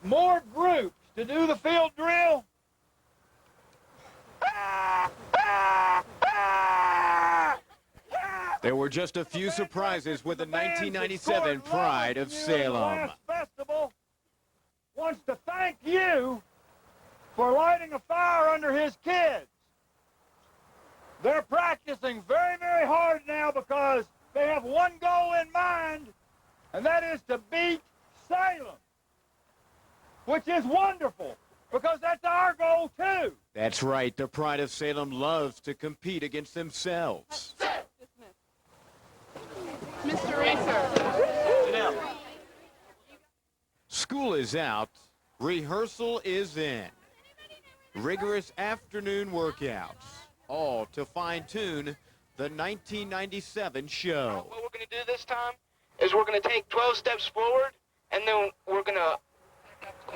more groups to do the field drill. There were just a few surprises with the 1997 Pride of Salem. Festival wants to thank you for lighting a fire under his kids. They're practicing very, very hard now because they have one goal in mind, and that is to beat Salem, which is wonderful because that's our goal too. That's right. The Pride of Salem loves to compete against themselves. Mr. Reaser. School is out. Rehearsal is in. Rigorous afternoon workouts, all to fine-tune the 1997 show. What we're going to do this time is we're going to take 12 steps forward, and then we're going to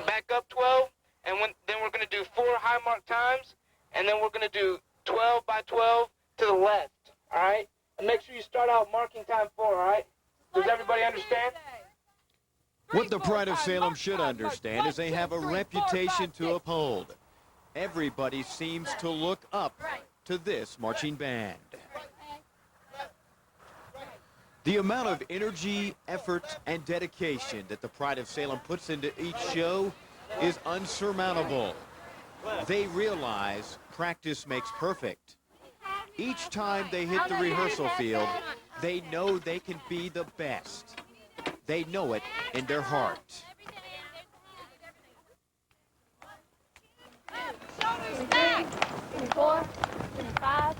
back up 12, and then we're going to do 4 high mark times, and then we're going to do 12 by 12 to the left, all right? And make sure you start out marking time 4, all right? Does everybody understand? What the Pride of Salem should understand is they have a reputation to uphold. Everybody seems to look up to this marching band. The amount of energy, effort, and dedication that the Pride of Salem puts into each show is unsurmountable. They realize practice makes perfect. Each time they hit the rehearsal field, they know they can be the best. They know it in their heart. 24, 25,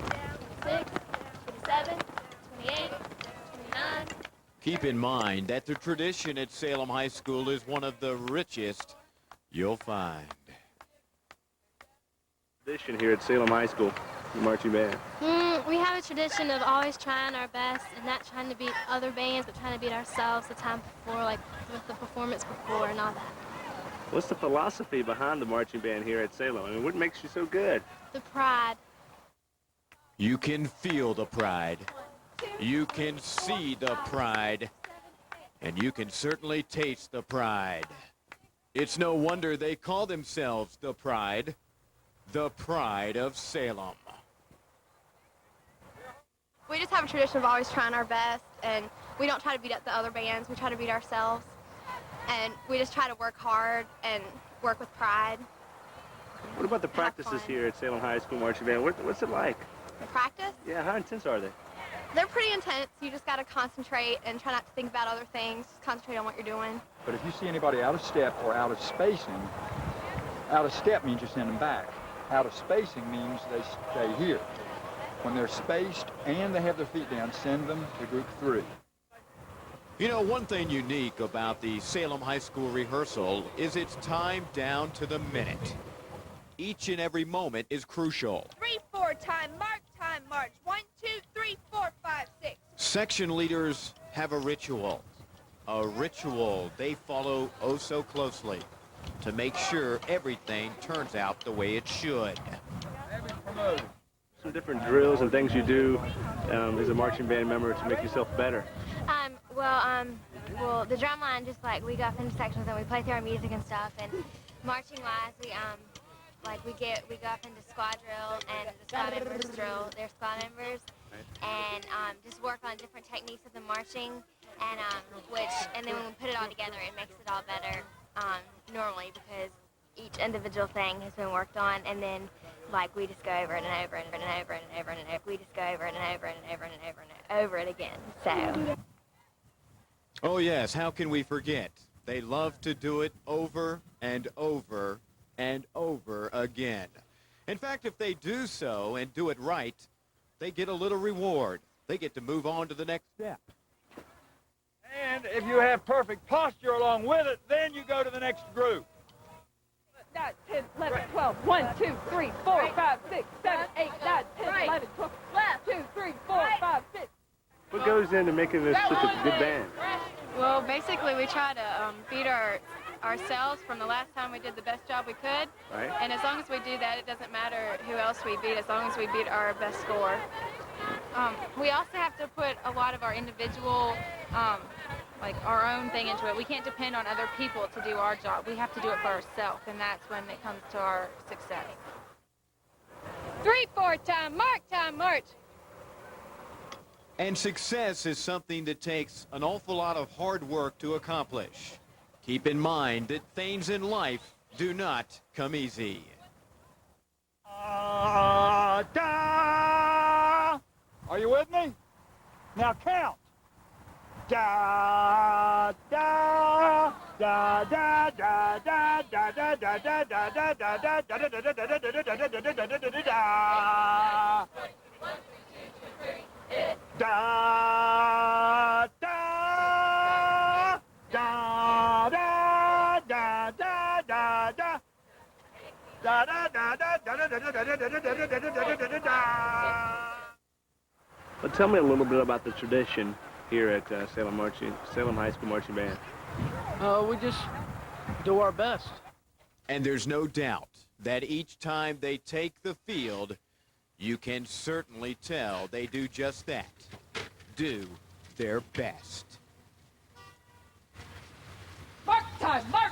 26, 27, 28, 29. Keep in mind that the tradition at Salem High School is one of the richest you'll find. Tradition here at Salem High School, the marching band. We have a tradition of always trying our best and not trying to beat other bands, but trying to beat ourselves the time before, like with the performance before and all that. What's the philosophy behind the marching band here at Salem? I mean, what makes you so good? The pride. You can feel the pride. You can see the pride. And you can certainly taste the pride. It's no wonder they call themselves the Pride of Salem. We just have a tradition of always trying our best, and we don't try to beat up the other bands. We try to beat ourselves, and we just try to work hard and work with pride. What about the practices here at Salem High School marching band? What's it like? The practice? Yeah, how intense are they? They're pretty intense. You just got to concentrate and try not to think about other things. Just concentrate on what you're doing. But if you see anybody out of step or out of spacing, out of step means you send them back. Out of spacing means they stay here. When they're spaced and they have their feet down, send them to group 3. You know, one thing unique about the Salem High School rehearsal is it's timed down to the minute. Each and every moment is crucial. 3-4 time, march. 1, 2, 3, 4, 5, 6. Section leaders have a ritual they follow oh so closely to make sure everything turns out the way it should. Some different drills and things you do as a marching band member to make yourself better. Well, the drum line, just like we go off into sections and we play through our music and stuff. And marching-wise, we go up into squad drill and the squad members drill their squad members, and just work on different techniques of the marching, and then when we put it all together, it makes it all better normally because each individual thing has been worked on, and then like we just go over it and over and over and over and over and over. We just go over it and over and over and over and over it again. So. Oh yes, how can we forget? They love to do it over and over and over again. In fact, if they do so and do it right, they get a little reward. They get to move on to the next step. And if you have perfect posture along with it, then you go to the next group. 9, 10, 11, 12. 1, 2, 3, 4, 5, 6, 7, 8, 9, 10, 11, 12. 2, 3, 4, 5, 6. What goes into making this such a good band? Well, basically, we try to beat ourselves from the last time we did the best job we could. Right. And as long as we do that, it doesn't matter who else we beat, as long as we beat our best score. We also have to put a lot of our individual like our own thing into it. We can't depend on other people to do our job. We have to do it for ourselves, and that's when it comes to our success. 3-4 time, march. And success is something that takes an awful lot of hard work to accomplish. Keep in mind that things in life do not come easy. Da. Are you with me? Now count. Da da da da da da da da da da da da da da da Well, tell me a little bit about the tradition here at Salem High School Marching Band. We just do our best. And there's no doubt that each time they take the field, you can certainly tell they do just that. Do their best. March time, march.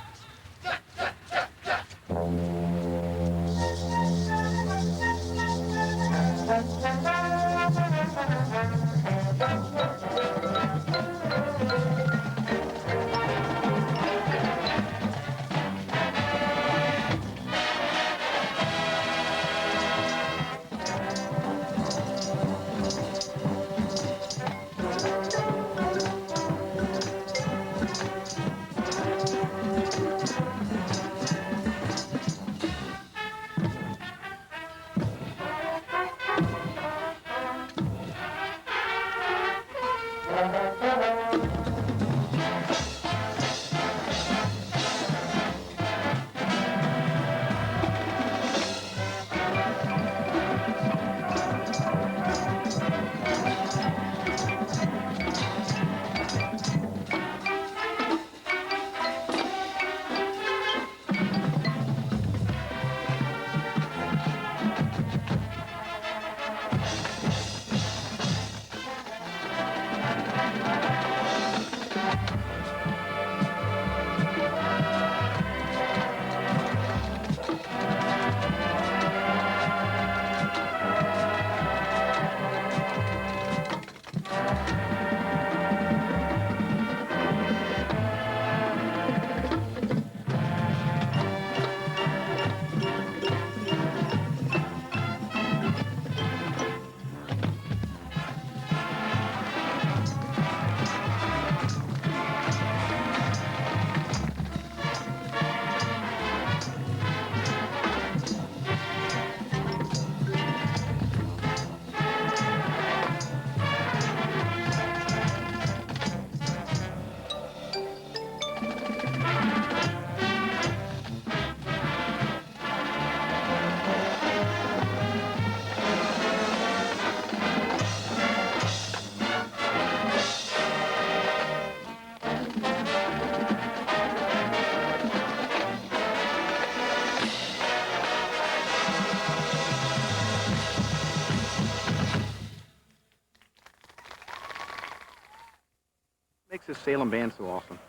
Makes the Salem Band so awesome?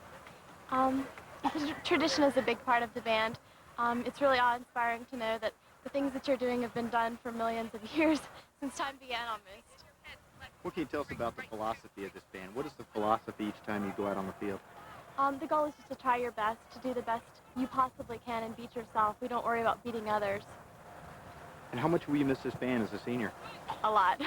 Tradition is a big part of the band. It's really awe-inspiring to know that the things that you're doing have been done for millions of years, since time began almost. What can you tell us about the philosophy of this band? What is the philosophy each time you go out on the field? The goal is just to try your best, to do the best you possibly can and beat yourself. We don't worry about beating others. And how much will you miss this band as a senior? A lot.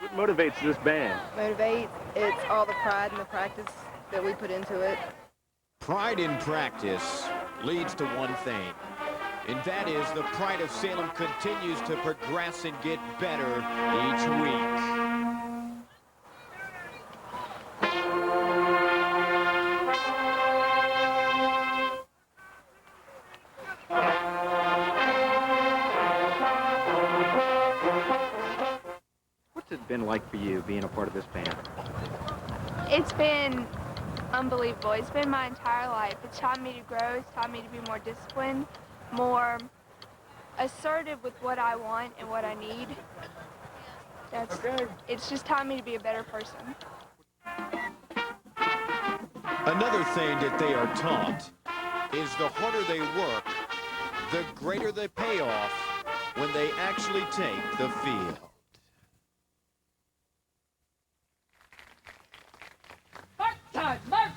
What motivates this band? Motivate, it's all the pride and the practice that we put into it. Pride in practice leads to one thing, and that is the pride of Salem continues to progress and get better each week. been like for you, being a part of this band? It's been unbelievable. It's been my entire life. It's taught me to grow. It's taught me to be more disciplined, more assertive with what I want and what I need. It's just taught me to be a better person. Another thing that they are taught is the harder they work, the greater the payoff when they actually take the field. March time, march!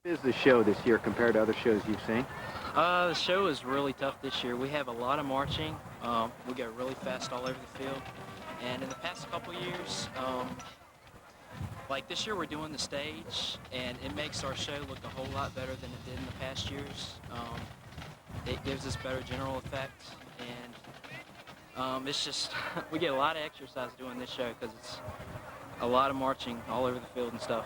What is the show this year compared to other shows you've seen? The show is really tough this year. We have a lot of marching. We go really fast all over the field. And in the past couple years, like this year we're doing the stage, and it makes our show look a whole lot better than it did in the past years. It gives us better general effect, and it's just, we get a lot of exercise doing this show because it's a lot of marching all over the field and stuff.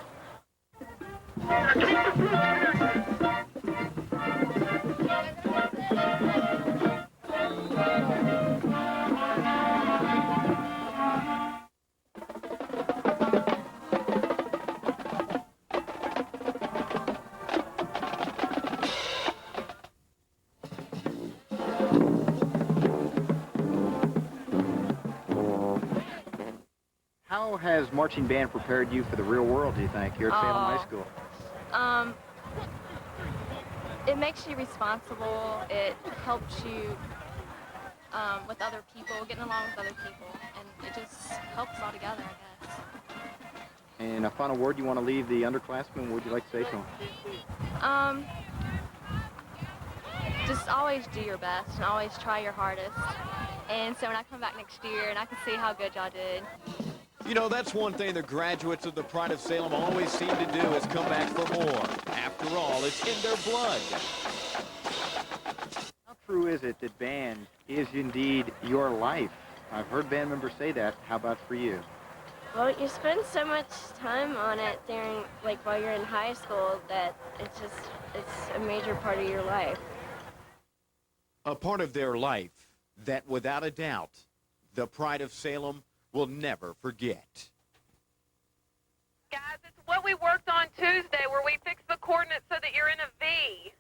How has marching band prepared you for the real world, do you think, here at Salem High School? It makes you responsible. It helps you with other people, getting along with other people, and it just helps all together, I guess. And a final word you want to leave the underclassmen, what would you like to say to them? Just always do your best and always try your hardest. And so when I come back next year and I can see how good y'all did. You know, that's one thing the graduates of the Pride of Salem always seem to do is come back for more. After all, it's in their blood. How true is it that band is indeed your life? I've heard band members say that. How about for you? Well, you spend so much time on it during, like, while you're in high school that it's a major part of your life. A part of their life that, without a doubt, the Pride of Salem will never forget. Guys, it's what we worked on Tuesday where we fixed the coordinates so that you're in a V.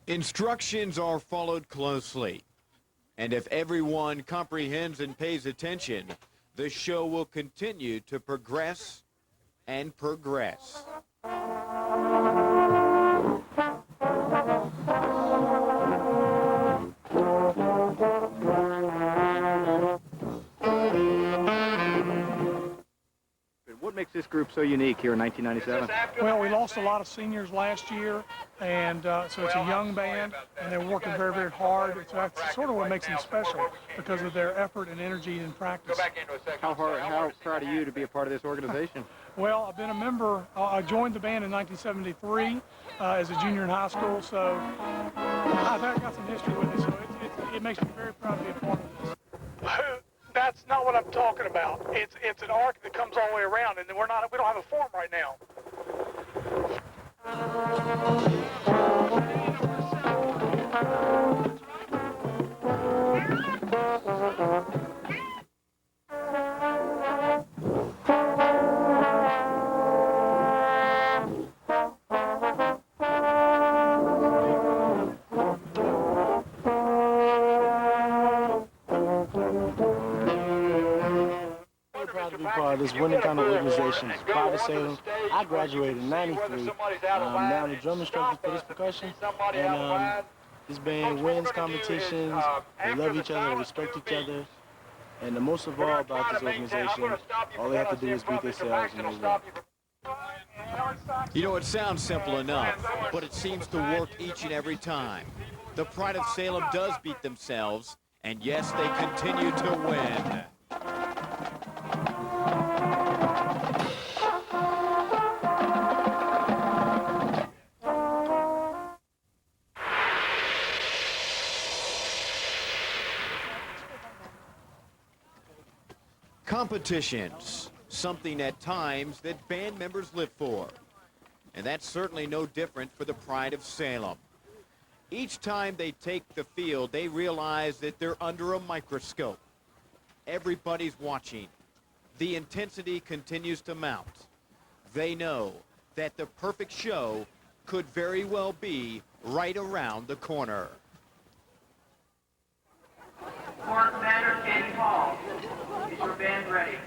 Instructions are followed closely. And if everyone comprehends and pays attention, the show will continue to progress and progress. What makes this group so unique here in 1997? Well, we lost a lot of seniors last year, and so it's a young band, and they're working very, very hard. So that's sort of what makes them special, because of their effort and energy in practice. How proud are you to be a part of this organization? Well, I've been a member. I joined the band in 1973 as a junior in high school, so I've got some history with it, so it makes me very proud to be a part of this. That's not what I'm talking about. It's an arc that comes all the way around, and we don't have a form right now. This winning kind of organization is Pride of Salem. I graduated in '93. Now I'm the drum instructor for this percussion, and this band wins competitions. They love each other, they respect each other, and the most of all about this organization, all they have to do is beat themselves and they win. You know, it sounds simple enough, but it seems to work each and every time. The Pride of Salem does beat themselves, and yes, they continue to win. Competitions, something at times that band members live for. And that's certainly no different for the Pride of Salem. Each time they take the field, they realize that they're under a microscope. Everybody's watching. The intensity continues to mount. They know that the perfect show could very well be right around the corner. Mark Banner, Katie Hall. Is your band ready?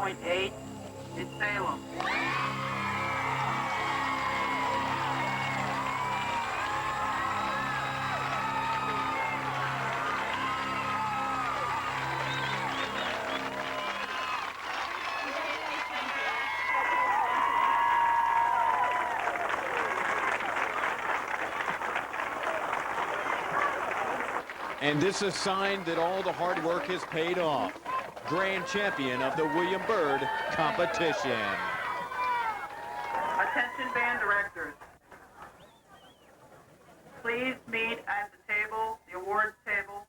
1.8 in Salem. And this is a sign that all the hard work has paid off. Grand champion of the William Byrd competition. Attention band directors. Please meet at the table, the awards table.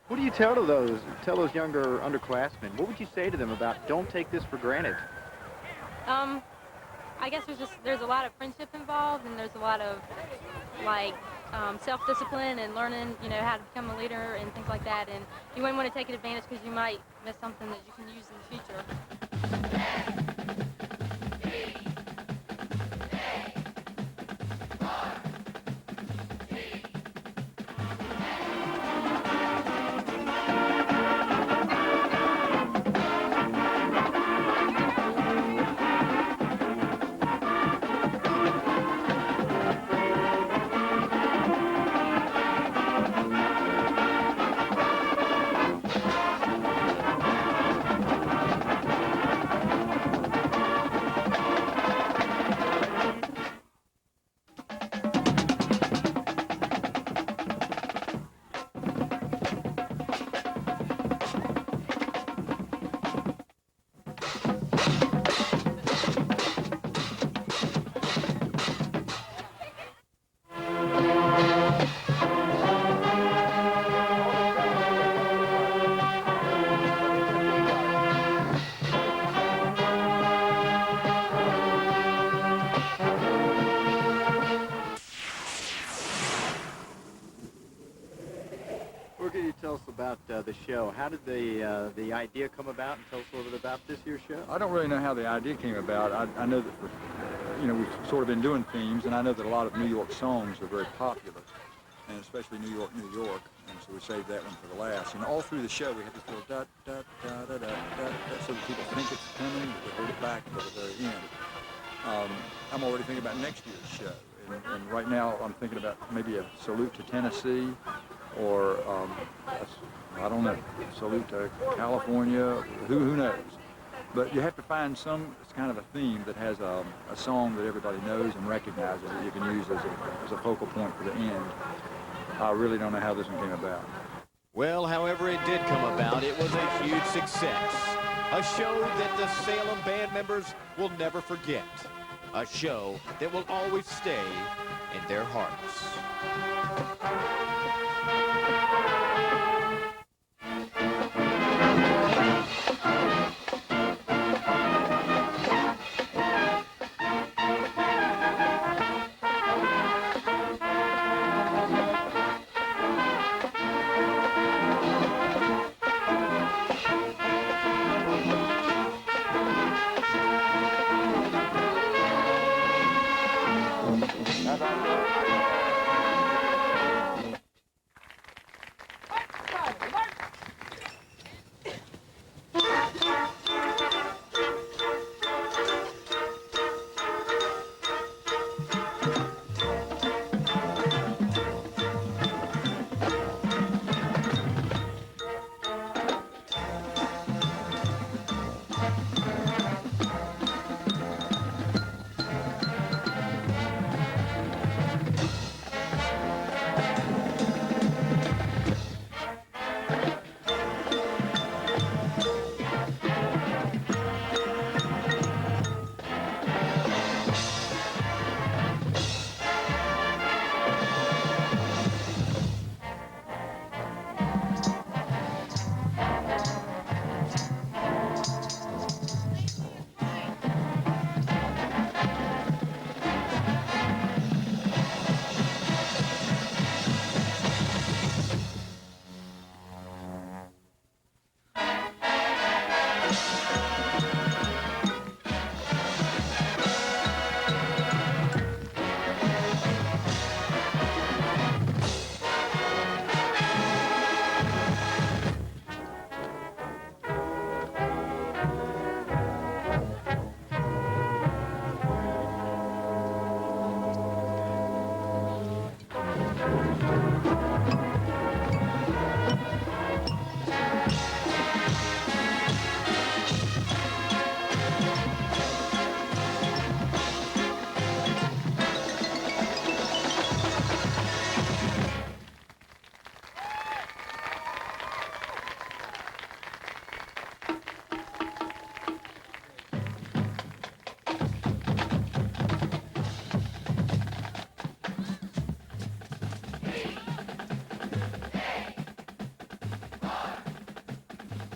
What do you tell those younger underclassmen? What would you say to them about don't take this for granted? I guess there's a lot of friendship involved, and there's a lot of like self-discipline and learning, how to become a leader and things like that. And you wouldn't want to take advantage because you might miss something that you can use in the future. Tell us about the show. How did the idea come about, and tell us a little bit about this year's show? I don't really know how the idea came about. I know that, we've sort of been doing themes, and I know that a lot of New York songs are very popular. and especially New York, New York, and so we saved that one for the last. And all through the show, we had this little da da da da da da, so that people think it's coming, but they hold it back until the very end. I'm already thinking about next year's show, and right now I'm thinking about maybe a salute to Tennessee, or I don't know, salute to California. Who knows? But you have to find some kind of a theme that has a song that everybody knows and recognizes that you can use as a focal point for the end. I really don't know how this one came about. Well, however it did come about, it was a huge success. A show that the Salem band members will never forget. A show that will always stay in their hearts.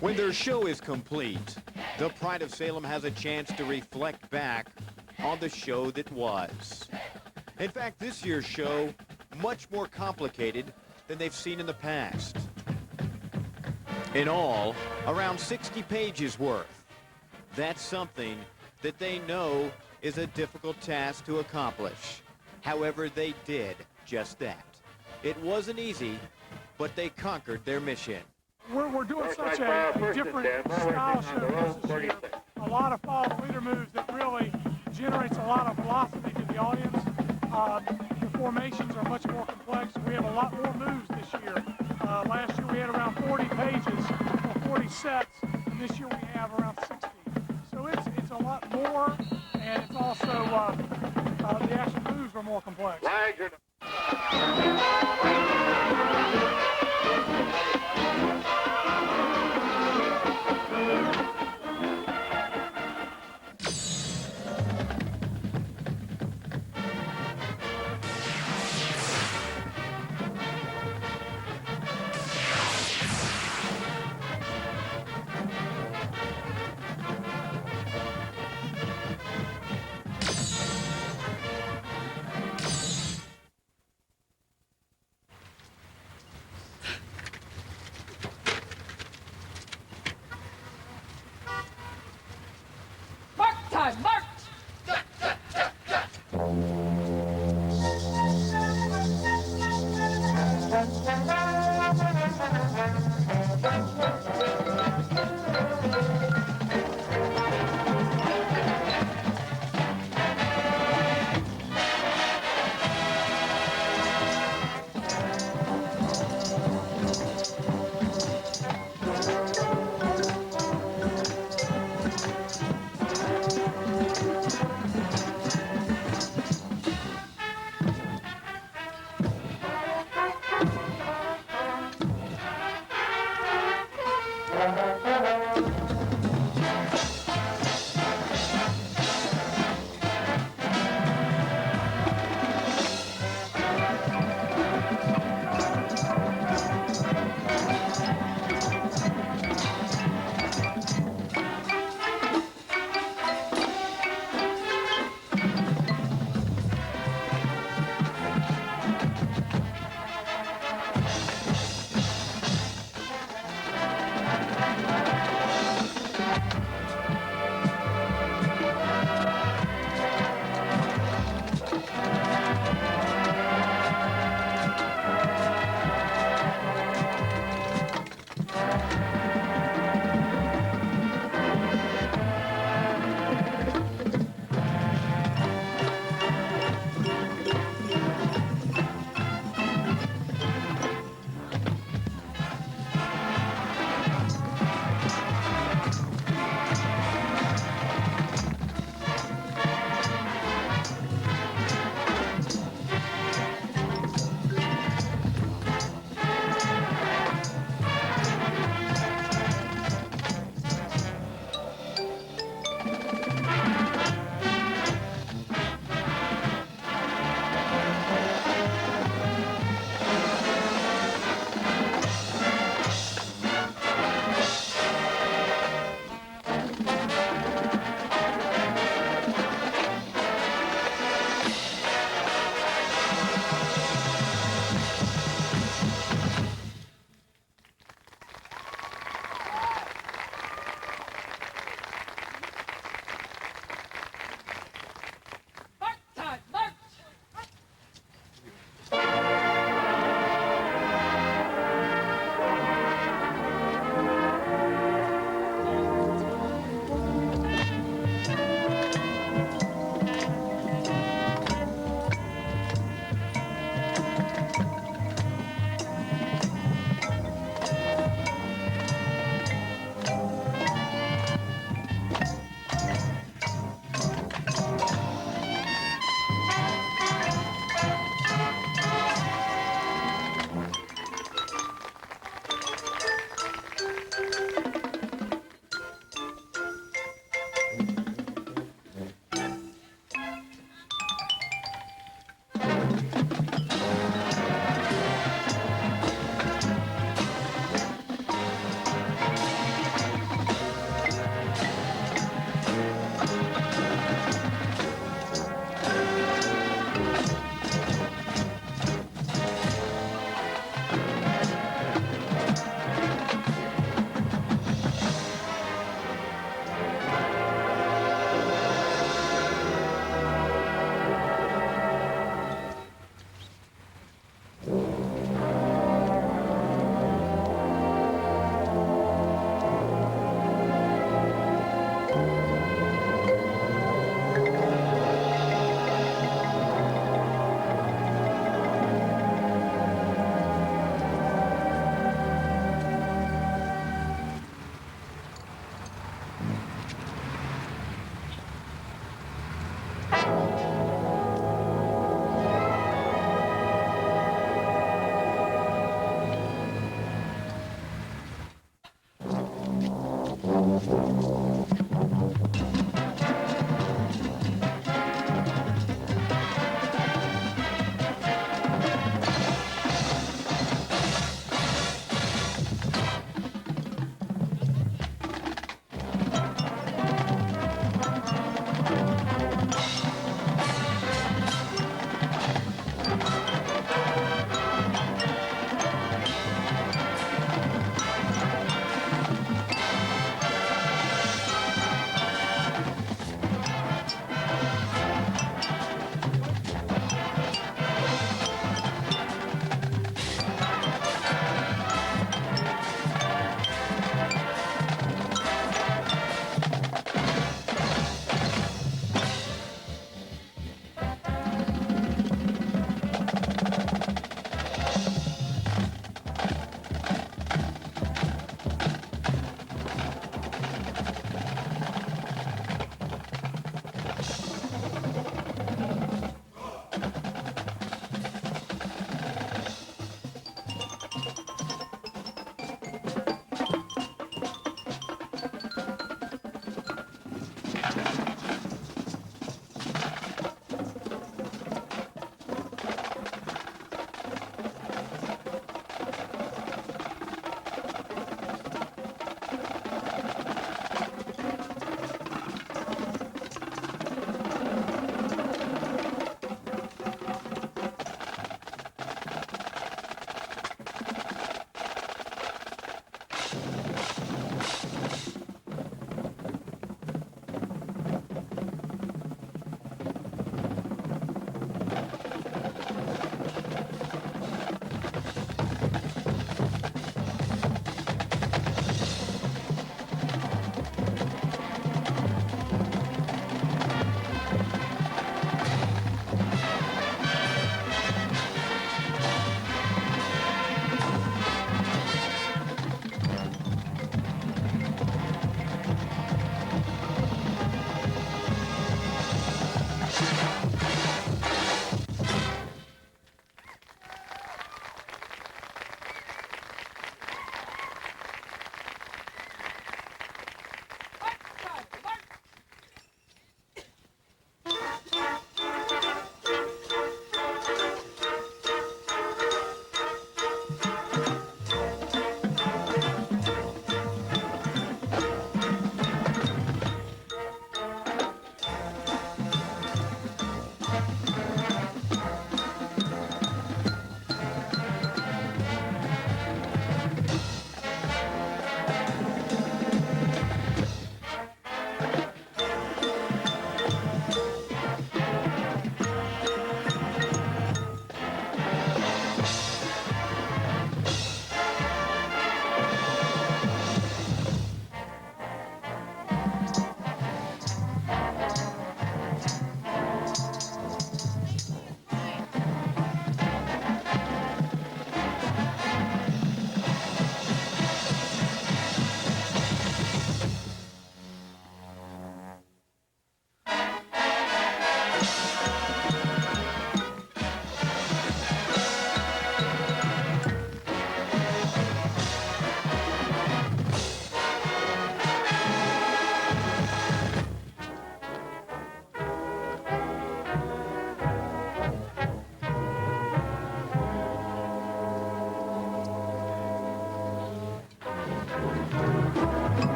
When their show is complete, the Pride of Salem has a chance to reflect back on the show that was. In fact, this year's show, much more complicated than they've seen in the past. In all, around 60 pages worth. That's something that they know is a difficult task to accomplish. However, they did just that. It wasn't easy, but they conquered their mission. We're doing such a different style show this year. A lot of follow the leader moves that really generates a lot of velocity to the audience. The formations are much more complex. We have a lot more moves this year. Last year we had around 40 pages or 40 sets, and this year we have around 60. So it's a lot more, and it's also the actual moves are more complex.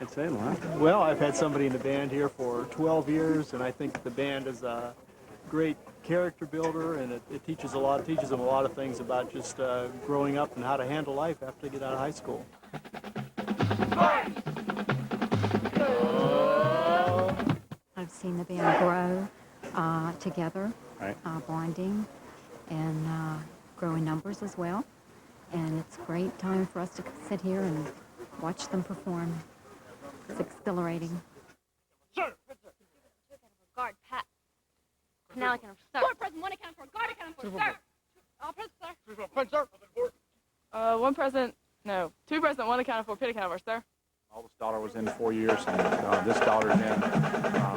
at Salem, huh? Well, I've had somebody in the band here for 12 years, and I think the band is a great character builder, and it teaches them a lot of things about just growing up and how to handle life after they get out of high school. I've seen the band grow together, Right. bonding, and grow in numbers as well. And it's a great time for us to sit here and watch them perform. It's exhilarating. Sir! Guard, Pat. Now I can sir. Four present, one account for, guard account for, sir. All present, sir. One present, no, two present, one accounted for, pit accounted for, sir. Oldest daughter was in 4 years, and this daughter's in,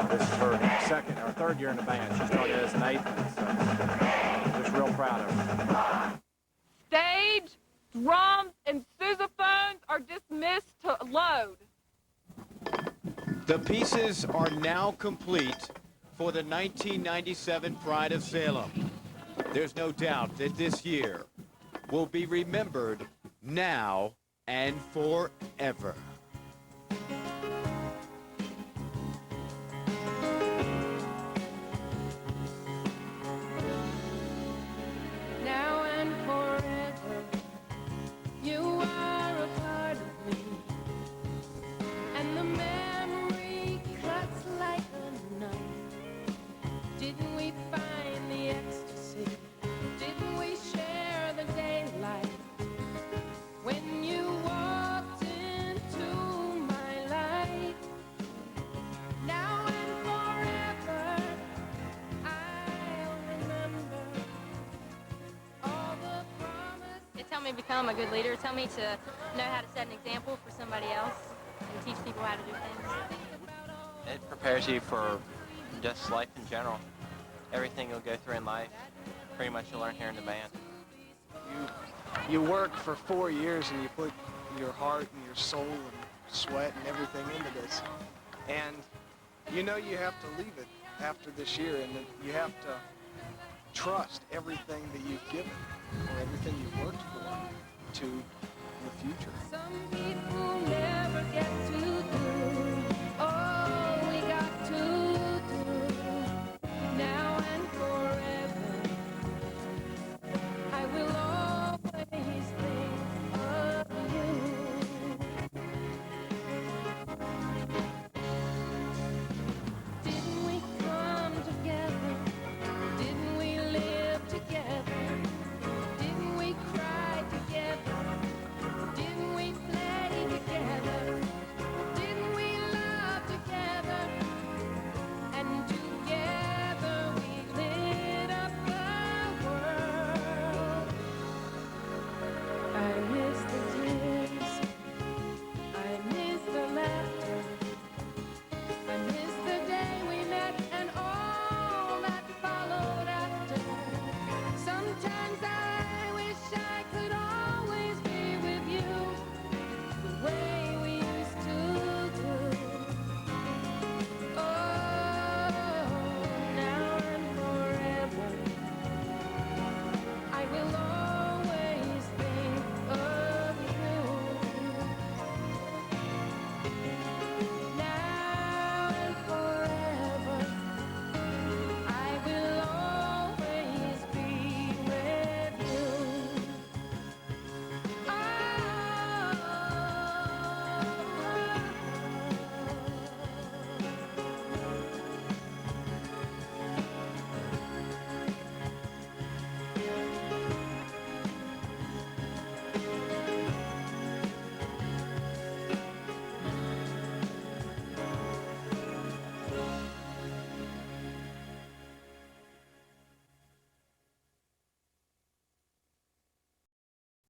this is her second or third year in the band. She started as an eighth, and so just real proud of her. Stage, drums, and sousaphones are dismissed to load. The pieces are now complete for the 1997 Pride of Salem. There's no doubt that this year will be remembered now and forever. Now and forever, you are a part of me, and the memory cuts like a knife. Didn't we find the ecstasy? Didn't we share the daylight? When you walked into my life, now and forever, I'll remember all the promise. It helped me become a good leader. It's helped me to know how to set an example for somebody else and teach people how to do things. It prepares you for just life in general. Everything you'll go through in life, pretty much you'll learn here in the band. You work for 4 years and you put your heart and your soul and sweat and everything into this. And you know you have to leave it after this year, and that you have to trust everything that you've given or everything you've worked for to the future. Some people never get to